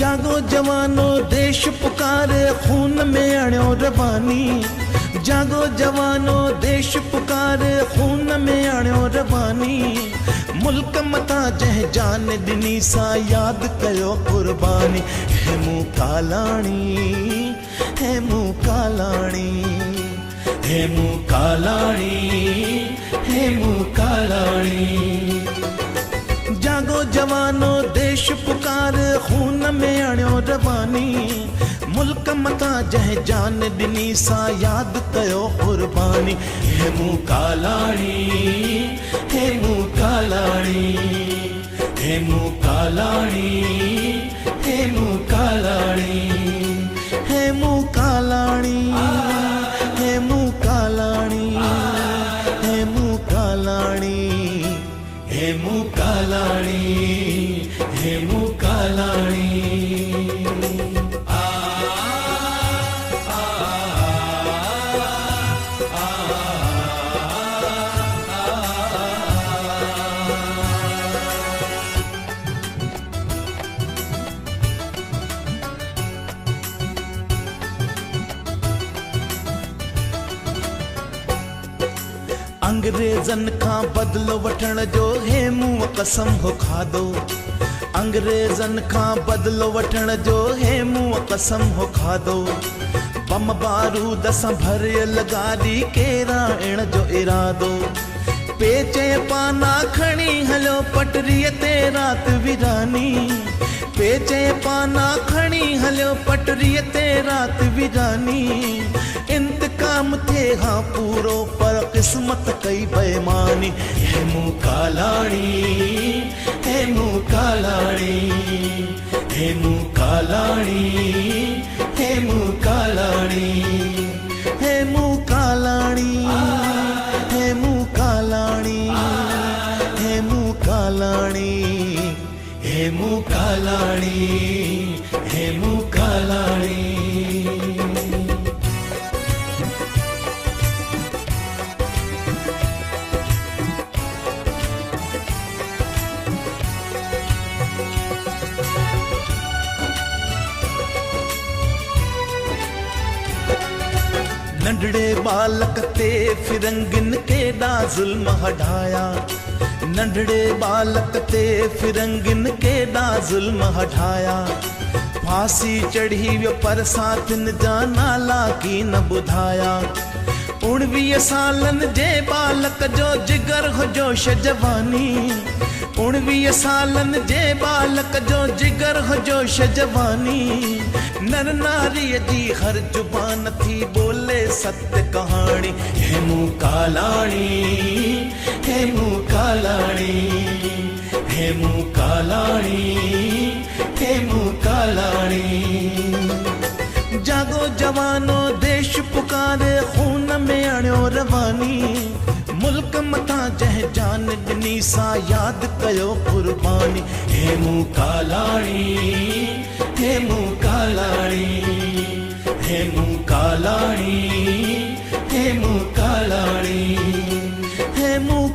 जागो जवानो देश पुकारे खून में अणियो रवानी। जागो जवानो देश पुकारे खून में अणियो रवानी। मुल्क मथा जह जान दिनी सा याद कयो कुर्बानी। है मूं कालाणी, है मूं कालाणी, है मूं कालाणी, है मूं कालाणी। जागो जवानो देश पुकार खून में अणियो रवानी। मुल्क मथा जह जान दिनी सा याद कयो कुर्बानी। है मूं कालाणी, है मूं कालाणी, है मूं कालाणी, है मूं कालाणी, है मूं कालाणी, है मूं कालाणी, है मूं कालाणी, है मूं कालाणी, है मूं कालाणी। अंग्रेजन खां बदलो वठण जो हे मूं कसम हो खादो। अंग्रेजन खां बदलो वठण जो हे मूं कसम हो खादो। बम बारूद सां भरियल गाॾी केरा इण जो इरादो। पेचे पाना खणी हलो पटरीअ ते रात विरानी। पेचे पाना खणी हलो पटरीअ ते रात विरानी। इंतकाम थे हाँ पूरो पर किस्मत कई बेईमानी। है मूं कालाणी, है मूं कालाणी, है मूं कालाणी, है मूं कालाणी, है मूं कालाणी, है मूं कालाणी, है मूं कालाणी, है मूं कालाणी, है मूं कालाणी। नंढड़े बालक ते फिरंगिन केॾा ज़ुल्म हटाया। नंढड़े बालक ते फिरंगिन केॾा ज़ुल्म हटाया। फांसी चढ़ी वियो पर साथिन जा नाला की न ॿुधाया। 19 सालन जे बालक जो जिगर हो जोश जवानी। 19 सालन जे बालक जो जिगर हो जोश जवानी। नर नारीअ जी हर जुबान थी बोले सत्य कहानी। है मूं कालाणी, है मूं कालाणी, है मूं कालाणी, है मूं कालाणी। जागो जवानो देश पुकारे खून में अणियो रवानी। मुल्क मथा जह जान दिनी सा याद कयो कुर्बानी। है मूं कालाणी, है मूं कालाणी, है मूं कालाणी, है मूं कालाणी, है मूं